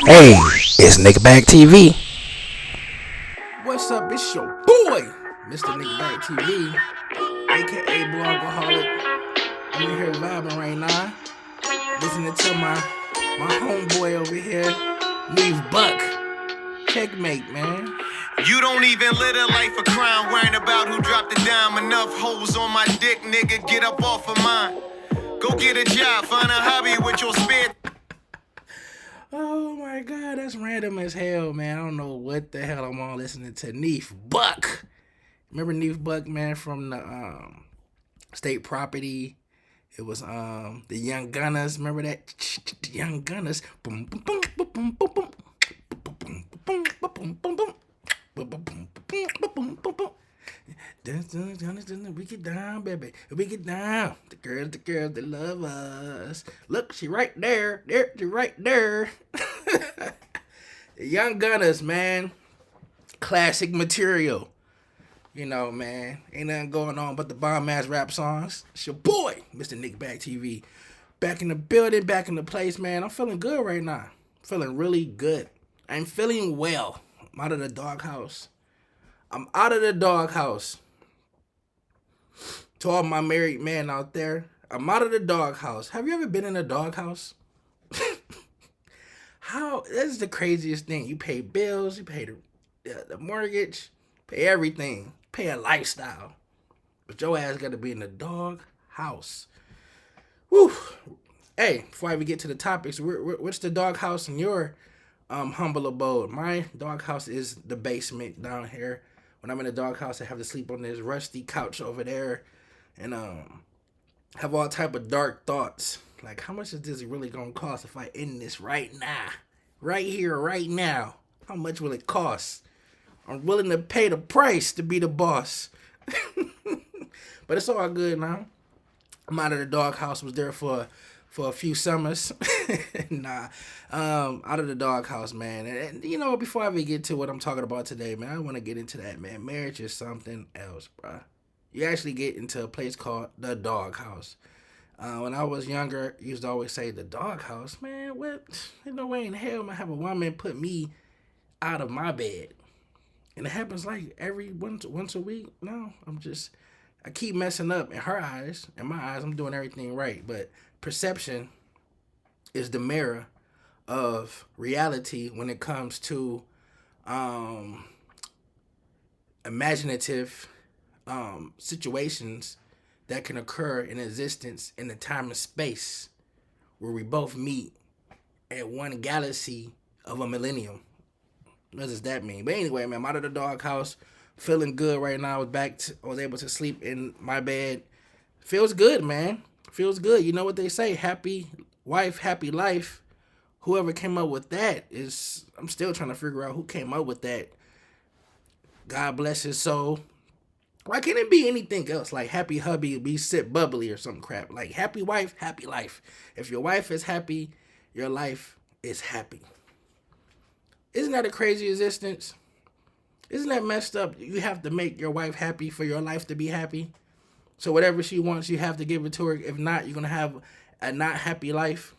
Hey, it's Nikbagtv. What's up? It's your boy, Mr. Nikbagtv, aka Blogaholic. I'm in here vibing right now, listening to my homeboy over here, Neve Buck. Checkmate, man. You don't even live a life of crime, worrying about who dropped the dime. Enough hoes on my dick, nigga, get up off of mine. Go get a job, find a hobby with your spare. Oh my god, that's random as hell, man. I don't know what the hell I'm on listening to. Neve Buck. Remember Neve Buck, man, from the State Property? It was the Young Gunners. Remember that? The Young Gunners. Boom, boom, boom, boom, boom, boom, boom. Boom, boom, boom, boom, boom, boom. We get down, baby. We get down. The girls, they love us. Look, she right there. She right there. The Young Gunners, man. Classic material. You know, man. Ain't nothing going on but the bomb-ass rap songs. It's your boy, Mr. Nikbagtv. Back in the building, back in the place, man. I'm feeling good right now. Feeling really good. I'm feeling well. I'm out of the doghouse. To all my married men out there, I'm out of the doghouse. Have you ever been in a doghouse? That's the craziest thing. You pay bills, you pay the mortgage, pay everything, pay a lifestyle. But your ass got to be in the dog house. Woo. Hey, before I even get to the topics, what's the dog house in your humble abode? My dog house is the basement down here. When I'm in the dog house, I have to sleep on this rusty couch over there, and have all type of dark thoughts. Like, how much is this really gonna cost if I end this right now, right here, right now? How much will it cost? I'm willing to pay the price to be the boss. But it's all good now. I'm out of the doghouse. Was there for a few summers. Out of the doghouse, man. And you know, before I even get to what I'm talking about today, man, I want to get into that, man. Marriage is something else, bro. You actually get into a place called the doghouse. When I was younger, I used to always say the doghouse, man. What? There's no way in hell I'm gonna have a woman put me out of my bed. And it happens like every once a week. No, I keep messing up in her eyes. In my eyes, I'm doing everything right. But perception is the mirror of reality when it comes to imaginative situations that can occur in existence in the time and space where we both meet at one galaxy of a millennium. What does that mean? But anyway, man, I'm out of the doghouse, feeling good right now. I was able to sleep in my bed. Feels good, man. Feels good. You know what they say? Happy wife, happy life. Whoever came up with that I'm still trying to figure out who came up with that. God bless his soul. Why can't it be anything else? Like happy hubby, be sip bubbly or some crap. Like happy wife, happy life. If your wife is happy, your life is happy. Isn't that a crazy existence? Isn't that messed up? You have to make your wife happy for your life to be happy. So whatever she wants, you have to give it to her. If not, you're going to have a not happy life.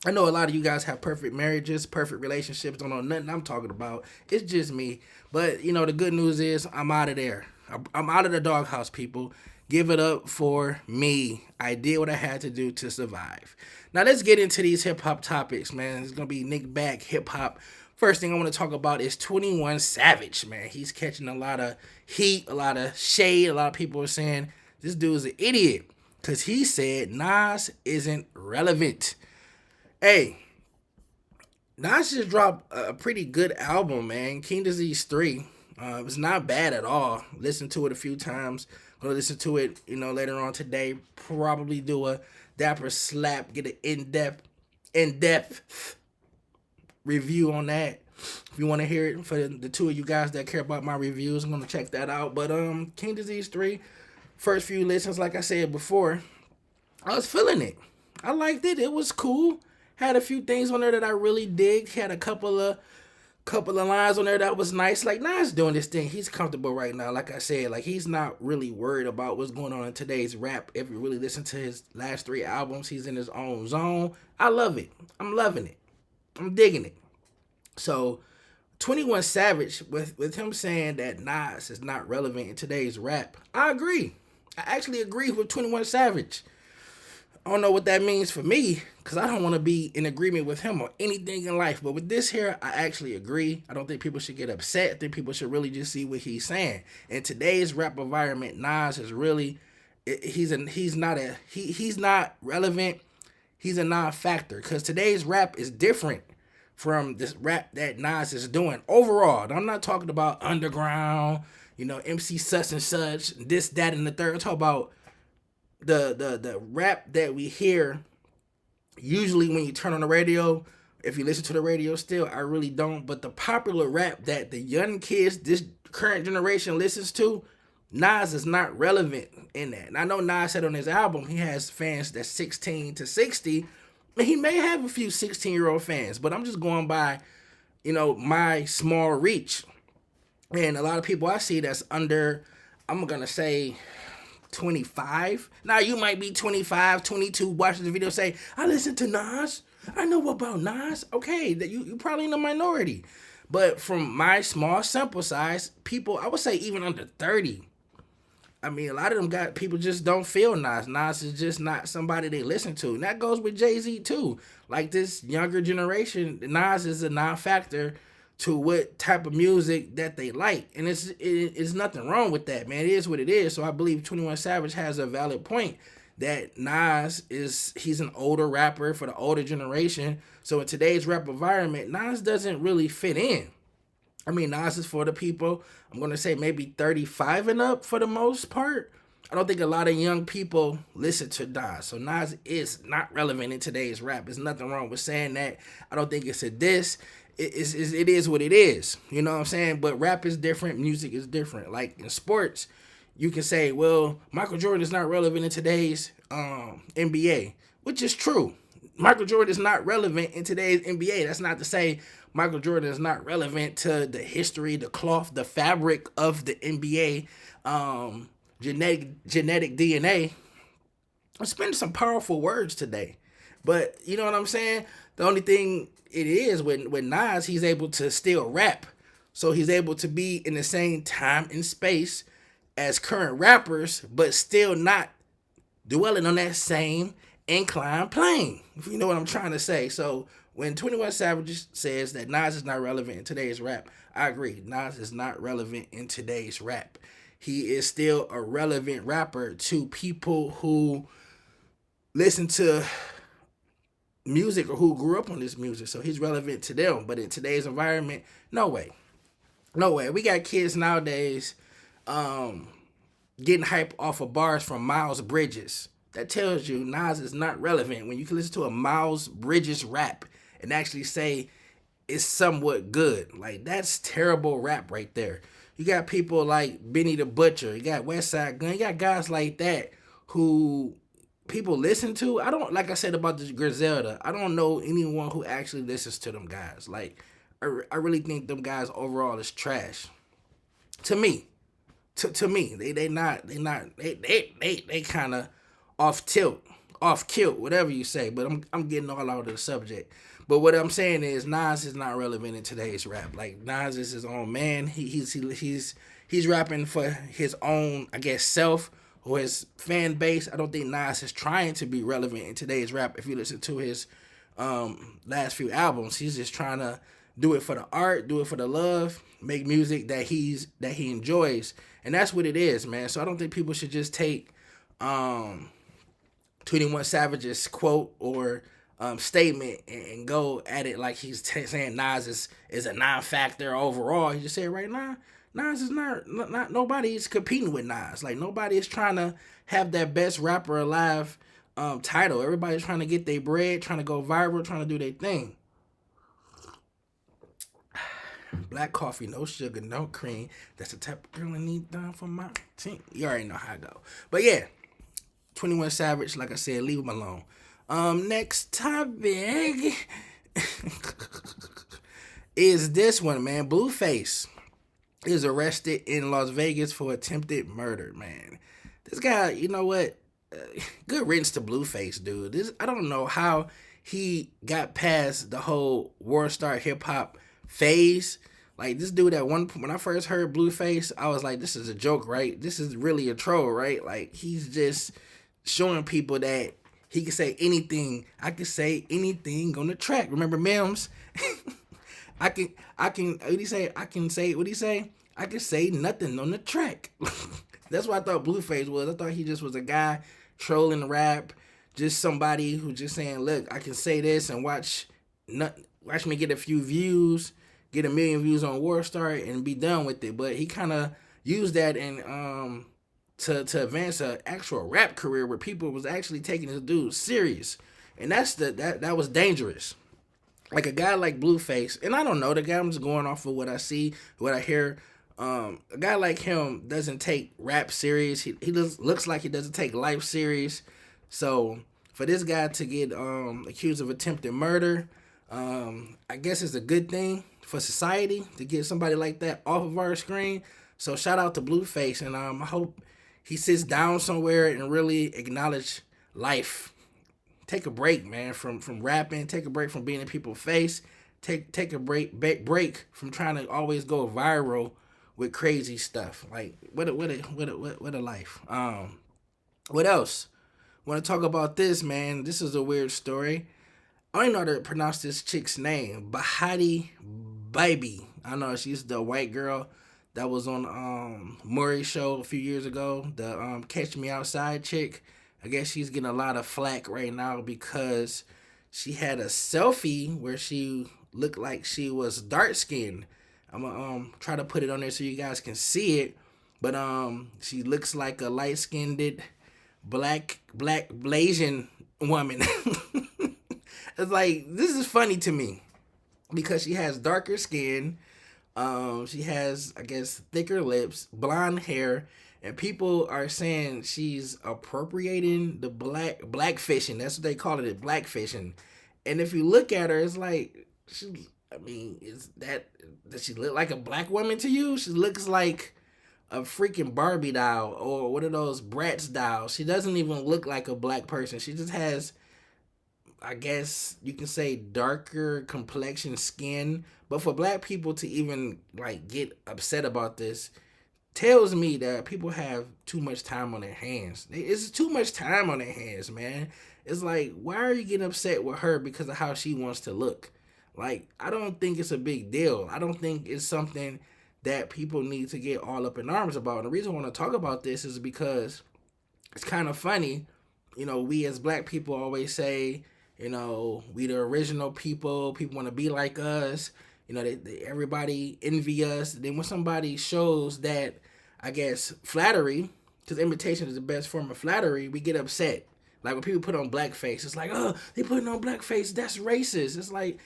I know a lot of you guys have perfect marriages, perfect relationships. Don't know nothing I'm talking about. It's just me. But, you know, the good news is I'm out of there. I'm out of the doghouse, people. Give it up for me. I did what I had to do to survive. Now, let's get into these hip-hop topics, man. It's going to be Nick Back hip-hop. First thing I want to talk about is 21 Savage, man. He's catching a lot of heat, a lot of shade. A lot of people are saying this dude's an idiot because he said Nas isn't relevant. Hey, Nas just dropped a pretty good album, man. King Disease 3. It's not bad at all. Listened to it a few times. Gonna listen to it, later on today. Probably do a dapper slap, get an in-depth review on that. If you want to hear it, for the two of you guys that care about my reviews, I'm gonna check that out. But King Disease 3, first few listens, like I said before, I was feeling it. I liked it. It was cool. Had a few things on there that I really digged. Had a couple of lines on there that was nice. Like, Nas doing this thing. He's comfortable right now. Like I said, like, he's not really worried about what's going on in today's rap. If you really listen to his last 3 albums, he's in his own zone. I love it. I'm loving it. I'm digging it. So 21 Savage, with him saying that Nas is not relevant in today's rap, I agree. I actually agree with 21 Savage. I don't know what that means for me, because I don't want to be in agreement with him on anything in life. But with this here, I actually agree. I don't think people should get upset. I think people should really just see what he's saying. In today's rap environment, Nas is really, he's not relevant. He's a non-factor, because today's rap is different from this rap that Nas is doing overall. I'm not talking about underground, MC such and such, this, that, and the third. I'm talking about the rap that we hear usually when you turn on the radio. If you listen to the radio still, I really don't. But the popular rap that the young kids, this current generation listens to, Nas is not relevant in that. And I know Nas said on his album he has fans that's 16 to 60. And he may have a few 16-year-old fans, but I'm just going by, my small reach. And a lot of people I see that's under, I'm going to say 25. Now you might be 25, 22, watching the video, say, I listen to Nas. I know about Nas. Okay, that you probably in the minority. But from my small sample size, people, I would say even under 30. I mean, a lot of them people just don't feel Nas. Nas is just not somebody they listen to. And that goes with Jay-Z too. Like this younger generation, Nas is a non-factor to what type of music that they like. And it's nothing wrong with that, man. It is what it is. So I believe 21 Savage has a valid point that Nas he's an older rapper for the older generation. So in today's rap environment, Nas doesn't really fit in. I mean, Nas is for the people, I'm going to say maybe 35 and up for the most part. I don't think a lot of young people listen to Nas. So Nas is not relevant in today's rap. There's nothing wrong with saying that. I don't think it's a diss. It is what it is. You know what I'm saying? But rap is different. Music is different. Like in sports, you can say, well, Michael Jordan is not relevant in today's NBA, which is true. Michael Jordan is not relevant in today's NBA. That's not to say Michael Jordan is not relevant to the history, the cloth, the fabric of the NBA, genetic DNA. I'm spending some powerful words today. But you know what I'm saying? The only thing it is with Nas, he's able to still rap. So he's able to be in the same time and space as current rappers, but still not dwelling on that same inclined plane, if you know what I'm trying to say. So when 21 Savage says that Nas is not relevant in today's rap, I agree. Nas is not relevant in today's rap. He is still a relevant rapper to people who listen to music or who grew up on this music. So he's relevant to them. But in today's environment, no way. No way. We got kids nowadays getting hype off of bars from Miles Bridges. That tells you Nas is not relevant. When you can listen to a Miles Bridges rap and actually say it's somewhat good. Like, that's terrible rap right there. You got people like Benny the Butcher. You got Westside Gun. You got guys like that who people listen to. I don't, like I said about this Griselda, I don't know anyone who actually listens to them guys. Like, I really think them guys overall is trash. To me. To me. They kind of off kilt, whatever you say, but I'm getting all out of the subject. But what I'm saying is Nas is not relevant in today's rap. Like, Nas is his own man. He's rapping for his own, I guess, self or his fan base. I don't think Nas is trying to be relevant in today's rap. If you listen to his last few albums, he's just trying to do it for the art, do it for the love, make music that he enjoys, and that's what it is, man. So I don't think people should just take 21 Savage's quote or statement and go at it like he's saying Nas is a non-factor overall. He just said right now, Nas is not nobody is competing with Nas. Like, nobody is trying to have that best rapper alive title. Everybody's trying to get their bread, trying to go viral, trying to do their thing. Black coffee, no sugar, no cream. That's the type of girl I need done for my team. You already know how I go. But yeah, 21 Savage, like I said, leave him alone. Next topic is this one, man. Blueface is arrested in Las Vegas for attempted murder, man. This guy, you know what? Good riddance to Blueface, dude. I don't know how he got past the whole war star hip hop phase. Like this dude when I first heard Blueface, I was like, this is a joke, right? This is really a troll, right? Like he's just showing people that he can say anything. I can say anything on the track. Remember Mims? I can what do you say? I can say nothing on the track. That's what I thought Blueface was. I thought he just was a guy trolling rap, just somebody who just saying, look, I can say this and watch me get a few views, get 1 million views on Warstar and be done with it. But he kind of used that and to advance an actual rap career where people was actually taking this dude serious. And that was dangerous. Like a guy like Blueface, and I don't know the guy, I'm just going off of what I see, what I hear. A guy like him doesn't take rap serious. He just looks like he doesn't take life serious. So for this guy to get accused of attempted murder, I guess it's a good thing for society to get somebody like that off of our screen. So shout out to Blueface, and I hope he sits down somewhere and really acknowledge life. Take a break, man, from rapping. Take a break from being in people's face. Take a break from trying to always go viral with crazy stuff. Like what a life. What else? Want to talk about this, man? This is a weird story. I don't even know how to pronounce this chick's name. Bhad Bhabie. I know she's the white girl that was on Maury's show a few years ago. The Catch Me Outside chick. I guess she's getting a lot of flack right now because she had a selfie where she looked like she was dark skinned. I'm gonna try to put it on there so you guys can see it. But she looks like a light skinned black Blasian woman. It's like, this is funny to me because she has darker skin. She has, I guess, thicker lips, blonde hair. And people are saying she's appropriating the blackfishing. That's what they call it, blackfishing. And if you look at her, it's like, does she look like a black woman to you? She looks like a freaking Barbie doll or one of those Bratz dolls. She doesn't even look like a black person. She just has, I guess you can say, darker complexion skin. But for black people to even like get upset about this tells me that people have too much time on their hands. It's too much time on their hands, man. It's like, why are you getting upset with her because of how she wants to look? Like, I don't think it's a big deal. I don't think it's something that people need to get all up in arms about. And the reason I want to talk about this is because it's kind of funny. You know, we as black people always say, you know, we the original people. People want to be like us. You know, everybody envy us. Then when somebody shows that, I guess, flattery, because imitation is the best form of flattery, we get upset. Like when people put on blackface, it's like, oh, they putting on blackface, that's racist. It's like,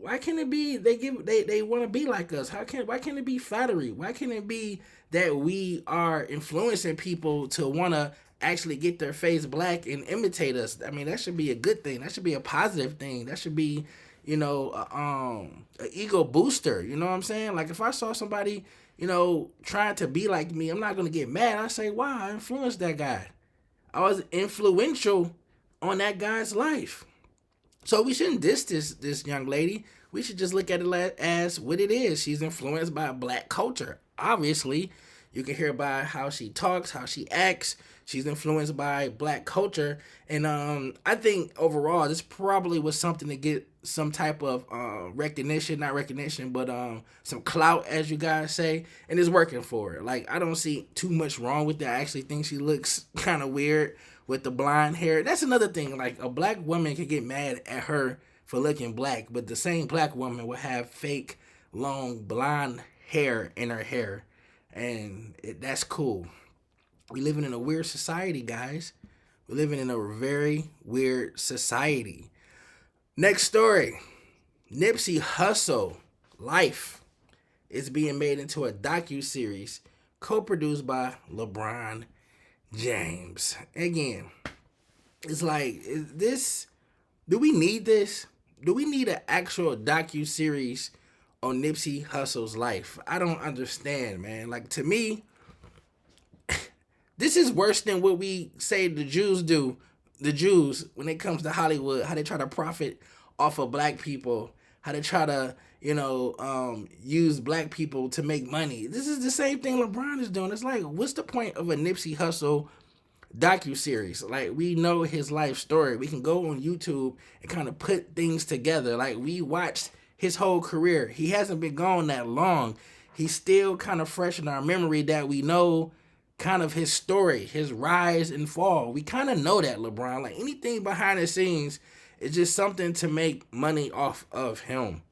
why can't it be they want to be like us? Why can't it be flattery? Why can't it be that we are influencing people to want to actually get their face black and imitate us? I mean, that should be a good thing. That should be a positive thing. That should be, you know, an ego booster. You know what I'm saying? Like if I saw somebody, you know, trying to be like me, I'm not gonna get mad. I say, wow, I influenced that guy. I was influential on that guy's life. So we shouldn't diss this young lady. We should just look at it as what it is. She's influenced by black culture. Obviously, you can hear by how she talks, how she acts. She's influenced by black culture. And I think overall, this probably was something to get some type of not recognition, but some clout, as you guys say. And it's working for her. Like, I don't see too much wrong with that. I actually think she looks kind of weird with the blonde hair. That's another thing. Like, a black woman could get mad at her for looking black, but the same black woman will have fake, long, blonde hair in her hair. And that's cool. We living in a weird society, guys. We're living in a very weird society. Next story. Nipsey Hussle Life is being made into a docu-series co-produced by LeBron James. Again, it's like, do we need this? Do we need an actual docu-series on Nipsey Hussle's life? I don't understand, man. Like, to me, this is worse than what we say the Jews do the Jews when it comes to Hollywood, how they try to profit off of black people, how they try to, use black people to make money. This is the same thing LeBron is doing. It's like, what's the point of a Nipsey Hussle docuseries? Like, we know his life story. We can go on YouTube and kind of put things together. Like, we watched his whole career. He hasn't been gone that long. He's still kind of fresh in our memory that we know kind of his story, his rise and fall. We kind of know that, LeBron. Like, anything behind the scenes is just something to make money off of him.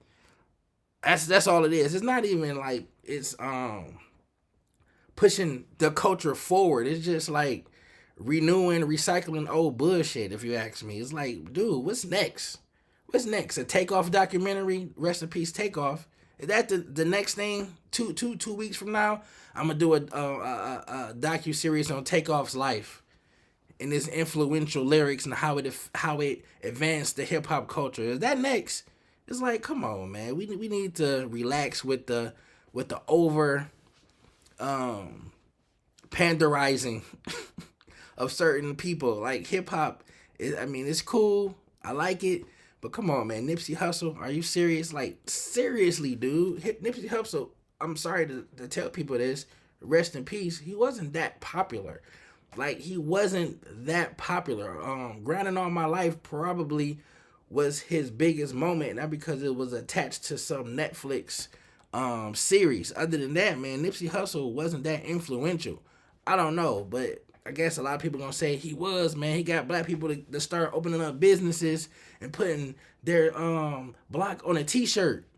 That's all it is. It's not even like it's pushing the culture forward. It's just like renewing, recycling old bullshit, if you ask me. It's like, dude, what's next? What's next? A Takeoff documentary? Rest in peace, Takeoff. Is that the next thing? Two weeks from now, I'm gonna do a docu-series on Takeoff's life and his influential lyrics and how it advanced the hip hop culture. Is that next? It's like, come on, man. We need to relax with the over panderizing of certain people. Like, hip hop, it's cool. I like it. But come on, man. Nipsey Hussle, are you serious? Like, seriously, dude. Nipsey Hussle, I'm sorry to tell people this. Rest in peace. He wasn't that popular. Like, he wasn't that popular. Grinding All My Life probably was his biggest moment, not because it was attached to some Netflix series. Other than that, man, Nipsey Hussle wasn't that influential. I don't know, but I guess a lot of people gonna say he was, man. He got black people to start opening up businesses and putting their block on a t-shirt.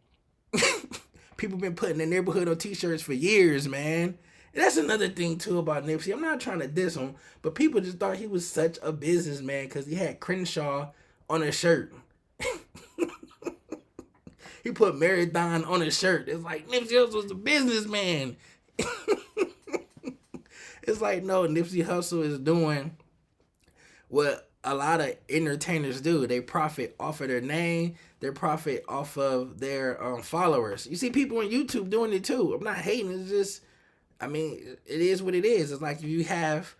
People been putting their neighborhood on t-shirts for years, man. And that's another thing too about Nipsey. I'm not trying to diss him, but people just thought he was such a businessman because he had Crenshaw on his shirt. He put Marathon on his shirt. It's like, Nipsey Hussle was a businessman. It's like, no, Nipsey Hussle is doing what a lot of entertainers do. They profit off of their name. They profit off of their followers. You see people on YouTube doing it too. I'm not hating. It's just, it is what it is. It's like if you have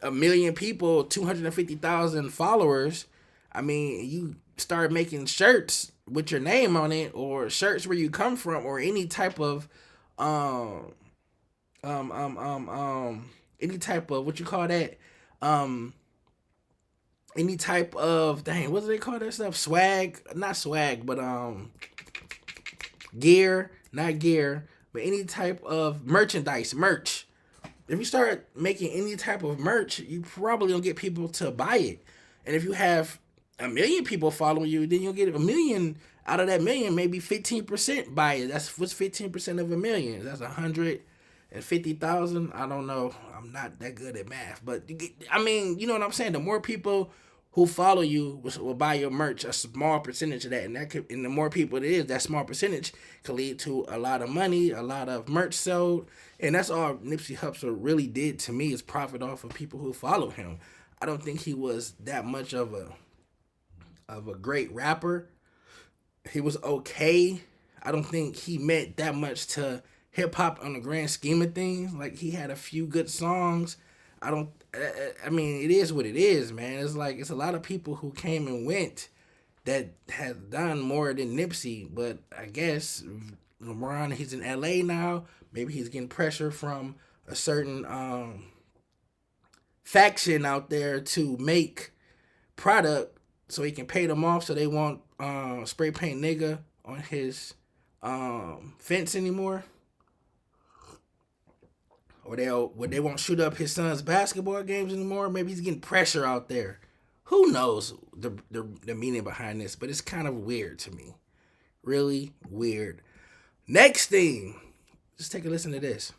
1 million people, 250,000 followers, you start making shirts with your name on it, or shirts where you come from, or any type of any type of, what you call that, any type of, dang, what do they call that stuff? Swag, not swag, but gear, not gear, but any type of merch. If you start making any type of merch, you probably don't get people to buy it. And if you have 1 million people following you, then you'll get 1 million. Out of that 1 million, maybe 15% buy it. What's 15% of 1 million? That's 150,000. I don't know. I'm not that good at math, but you know what I'm saying. The more people who follow you will buy your merch, a small percentage of that, and the more people it is, that small percentage could lead to a lot of money, a lot of merch sold, and that's all Nipsey Hussle really did to me, is profit off of people who follow him. I don't think he was that much of a great rapper. He was okay. I don't think he meant that much to hip hop on the grand scheme of things. Like, he had a few good songs. It is what it is, man. It's like, it's a lot of people who came and went that has done more than Nipsey, but I guess LeBron, he's in LA now. Maybe he's getting pressure from a certain faction out there to make product so he can pay them off, so they won't spray paint nigga on his fence anymore. Or they won't shoot up his son's basketball games anymore. Maybe he's getting pressure out there. Who knows the meaning behind this, but it's kind of weird to me. Really weird. Next thing. Just take a listen to this.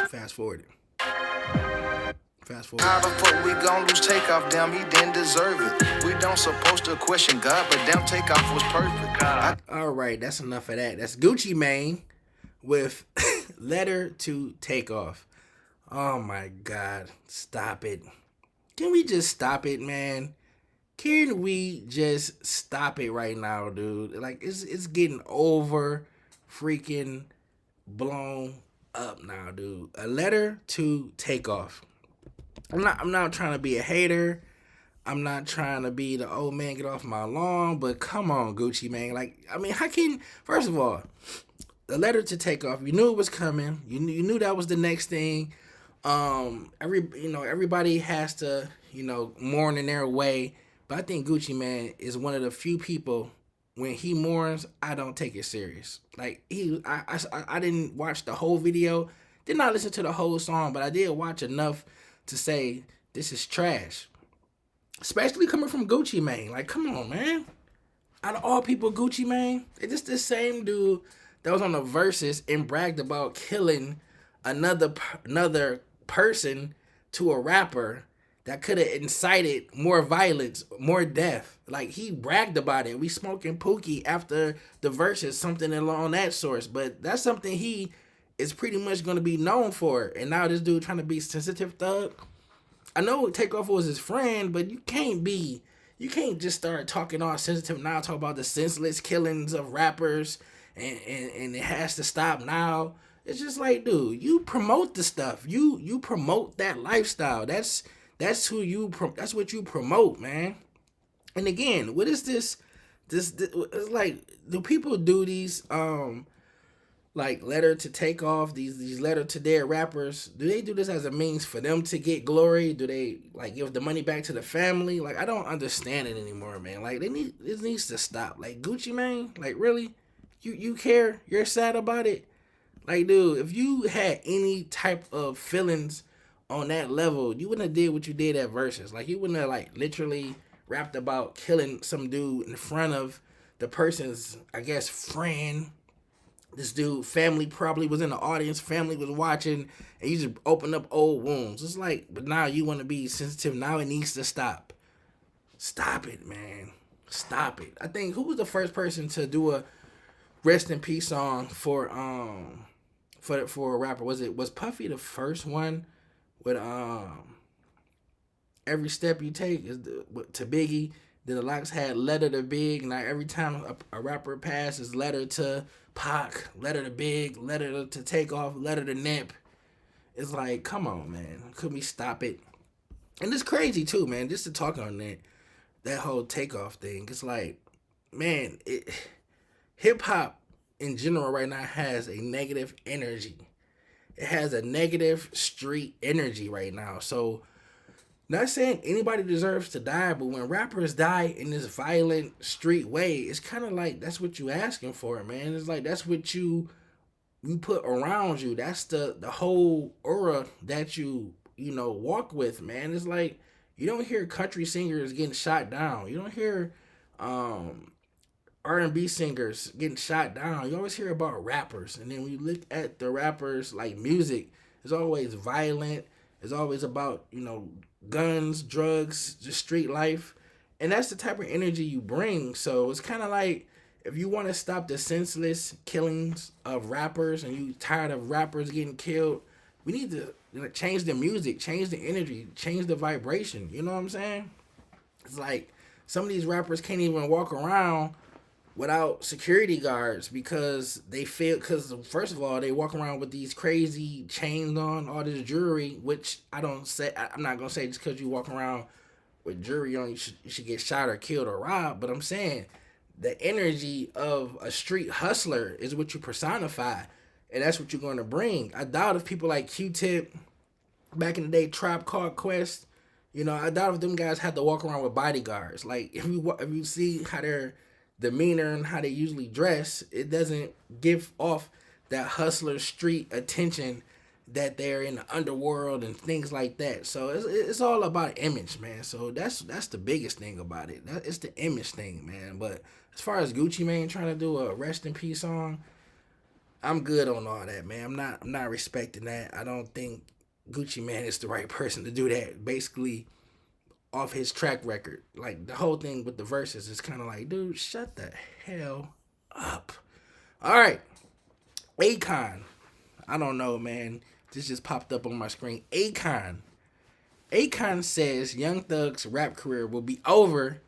Fast forward. How the fuck we gon' lose Takeoff? Damn, he didn't deserve it. We don't supposed to question God, but damn, Takeoff was perfect. Alright, that's enough of that. That's Gucci Mane with Letter to Takeoff. Oh my God. Stop it. Can we just stop it, man? Can we just stop it right now, dude? Like, it's getting over freaking blown up now, dude. A letter to Takeoff. I'm not trying to be a hater. I'm not trying to be the old man get off my lawn, but come on, Gucci Mane. Like, I mean, how can, first of all, the letter to Takeoff, you knew it was coming. You knew that was the next thing. Everybody has to, mourn in their way. But I think Gucci Mane is one of the few people, when he mourns, I don't take it serious. Like, I didn't watch the whole video, did not listen to the whole song, but I did watch enough to say this is trash. Especially coming from Gucci Mane. Like, come on, man. Out of all people, Gucci Mane, it's just the same dude that was on the Versus and bragged about killing another person to a rapper that could have incited more violence, more death. Like, he bragged about it. We smoking Pookie after the Versus, something along that source. But that's something he is pretty much going to be known for. And now this dude trying to be sensitive thug. I know Takeoff was his friend, but you can't just start talking all sensitive now, talk about the senseless killings of rappers, and it has to stop now. It's just like, dude, you promote the stuff. You promote that lifestyle. That's what you promote, man. And again, what is this? It's like, do people do these like letter to Takeoff, these letter to their rappers? Do they do this as a means for them to get glory? Do they like give the money back to the family? Like, I don't understand it anymore, man. Like, this needs to stop. Like, Gucci Mane, like, really? You care? You're sad about it? Like, dude, if you had any type of feelings on that level, you wouldn't have did what you did at Versus. Like, you wouldn't have, like, literally rapped about killing some dude in front of the person's, I guess, friend. This dude, family probably was in the audience, family was watching, and you just open up old wounds. It's like, but now you want to be sensitive. Now it needs to stop. Stop it, man. Stop it. I think, who was the first person to do a rest in peace song for a rapper? Was Puffy the first one with Every Step You Take is to Biggie? Then the Locks had Letter to Big. Now every time a rapper passes, letter to Pac, letter to Big, letter to Takeoff, letter to Nip. It's like, come on, man. Could we stop it? And it's crazy too, man. Just to talk on that whole Takeoff thing. It's like, man, hip hop in general right now has a negative energy. It has a negative street energy right now. So, not saying anybody deserves to die, but when rappers die in this violent street way, it's kind of like, that's what you asking for, man. It's like, that's what you put around you. That's the whole aura that you walk with, man. It's like, you don't hear country singers getting shot down. You don't hear R&B singers getting shot down. You always hear about rappers. And then when you look at the rappers, like music, it's always violent. It's always about, guns, drugs, just street life. And that's the type of energy you bring. So it's kind of like, if you want to stop the senseless killings of rappers and you tired of rappers getting killed, we need to change the music, change the energy, change the vibration. You know what I'm saying? It's like some of these rappers can't even walk around without security guards because first of all, they walk around with these crazy chains on, all this jewelry, which I'm not going to say just because you walk around with jewelry on, you should get shot or killed or robbed. But I'm saying the energy of a street hustler is what you personify, and that's what you're going to bring. I doubt if people like Q-Tip, back in the day, Tribe Called Quest, I doubt if them guys had to walk around with bodyguards. Like, if you see how their demeanor and how they usually dress, it doesn't give off that hustler street attention that they're in the underworld and things like that. So it's all about image, man. So that's the biggest thing about it. It's the image thing, man. But as far as Gucci Mane trying to do a rest in peace song, I'm good on all that, man. I'm not respecting that. I don't think Gucci Mane is the right person to do that. Basically, off his track record. Like, the whole thing with the verses is kind of like, dude, shut the hell up. All right. Akon. I don't know, man. This just popped up on my screen. Akon says Young Thug's rap career will be over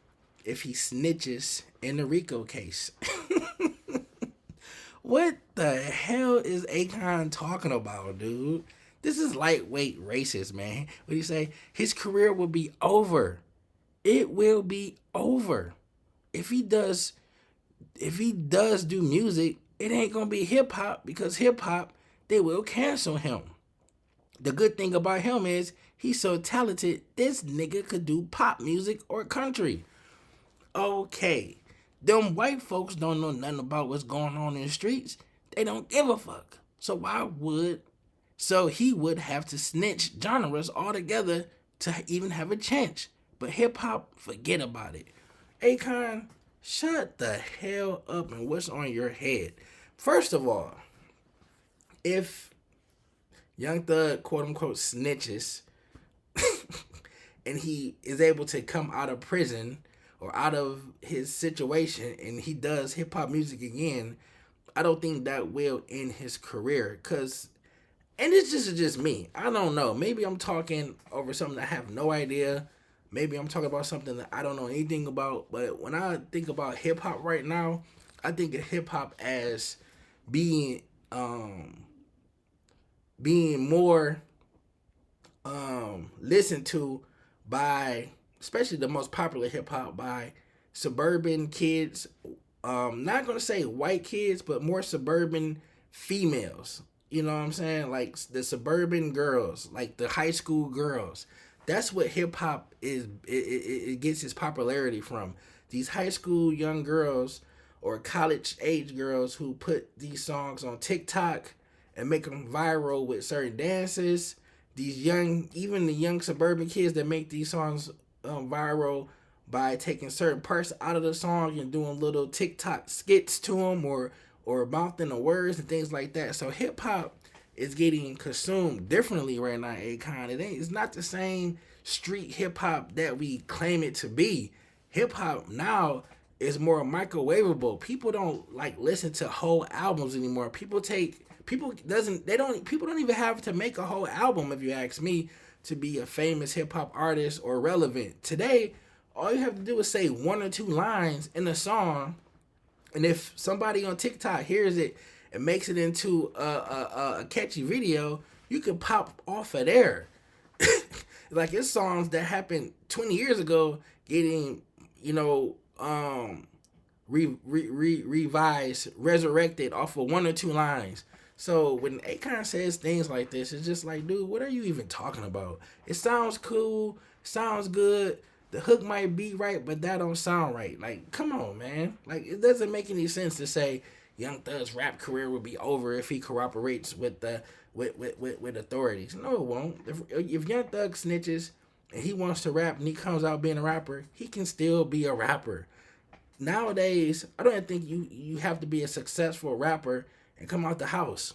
if he snitches in the RICO case. What the hell is Akon talking about, dude? This is lightweight racist, man. What do you say? His career will be over. It will be over. If he does do music, it ain't gonna be hip hop, because hip hop, they will cancel him. The good thing about him is he's so talented, this nigga could do pop music or country. Okay. Them white folks don't know nothing about what's going on in the streets. They don't give a fuck. So he would have to snitch genres altogether to even have a chance. But hip hop, forget about it. Akon, shut the hell up and what's on your head. First of all, if Young Thug, quote unquote, snitches and he is able to come out of prison or out of his situation and he does hip hop music again, I don't think that will end his career. And it's just me. I don't know. Maybe I'm talking over something I have no idea. Maybe I'm talking about something that I don't know anything about. But when I think about hip hop right now, I think of hip hop as being more listened to by, especially the most popular hip hop, by suburban kids. Not gonna say white kids, but more suburban females. You know what I'm saying? Like the suburban girls, like the high school girls. That's what hip hop is. It gets its popularity from. These high school young girls or college age girls who put these songs on TikTok and make them viral with certain dances. Even the young suburban kids that make these songs viral by taking certain parts out of the song and doing little TikTok skits to them or mouthing the words and things like that. So hip hop is getting consumed differently right now, Akon. It's not the same street hip hop that we claim it to be. Hip hop now is more microwavable. People don't like listen to whole albums anymore. People don't even have to make a whole album, if you ask me, to be a famous hip hop artist or relevant. Today, all you have to do is say one or two lines in a song, and if somebody on TikTok hears it and makes it into a catchy video, you can pop off of there. Like it's songs that happened 20 years ago getting, revised, resurrected off of one or two lines. So when Akon says things like this, it's just like, dude, what are you even talking about? It sounds cool, sounds good. The hook might be right, but that don't sound right. Like, come on, man. Like, it doesn't make any sense to say Young Thug's rap career will be over if he cooperates with authorities. No, it won't. If Young Thug snitches and he wants to rap and he comes out being a rapper, he can still be a rapper. Nowadays, I don't think you have to be a successful rapper and come out the house.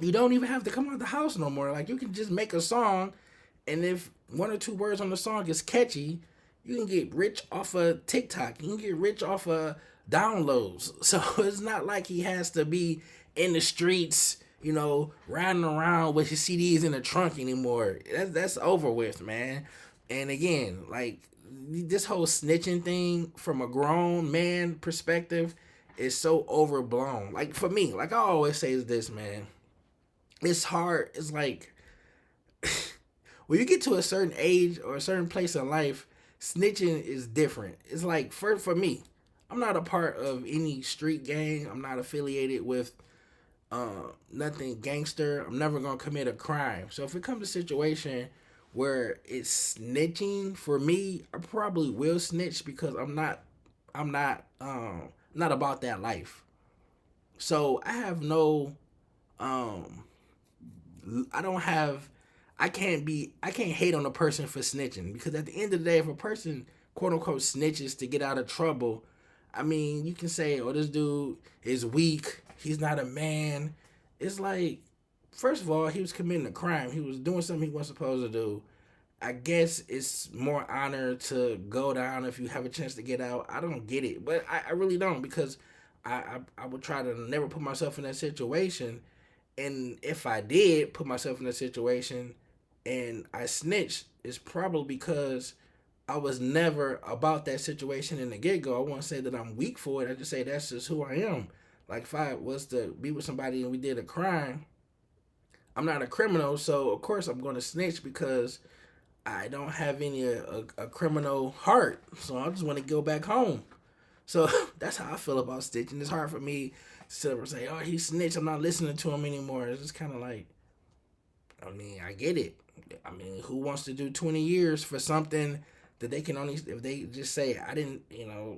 You don't even have to come out the house no more. Like, you can just make a song, and if one or two words on the song is catchy, you can get rich off of TikTok. You can get rich off of downloads. So it's not like he has to be in the streets, riding around with his CDs in the trunk anymore. That's over with, man. And again, like, this whole snitching thing from a grown man perspective is so overblown. Like, for me, like I always say is this, man. It's hard. It's like, when you get to a certain age or a certain place in life, snitching is different. It's like, for me, I'm not a part of any street gang. I'm not affiliated with nothing gangster. I'm never going to commit a crime. So if it comes to a situation where it's snitching, for me, I probably will snitch because I'm not about that life. So I have no, I can't hate on a person for snitching, because at the end of the day, if a person quote unquote snitches to get out of trouble, I mean, you can say, oh, this dude is weak, he's not a man. It's like, first of all, he was committing a crime. He was doing something he wasn't supposed to do. I guess it's more honor to go down if you have a chance to get out. I don't get it, but I really don't, because I would try to never put myself in that situation. And if I did put myself in that situation and I snitched, it's probably because I was never about that situation in the get-go. I won't say that I'm weak for it. I just say that's just who I am. Like if I was to be with somebody and we did a crime, I'm not a criminal, so of course I'm going to snitch because I don't have any a criminal heart. So I just want to go back home. So that's how I feel about snitching. It's hard for me to say, "Oh, he snitched. I'm not listening to him anymore." It's just kind of like, I mean, I get it. I mean, who wants to do 20 years for something that they can only, if they just say, I didn't,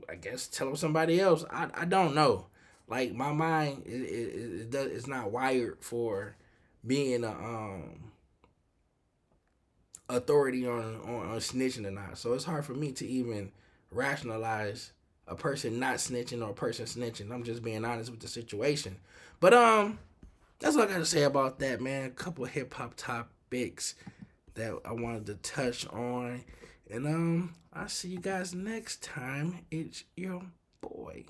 I guess tell them somebody else. I don't know. Like, my mind is not wired for being a authority on snitching or not. So it's hard for me to even rationalize a person not snitching or a person snitching. I'm just being honest with the situation. But that's all I got to say about that, man. A couple of hip hop topics that I wanted to touch on. And I'll see you guys next time. It's your boy.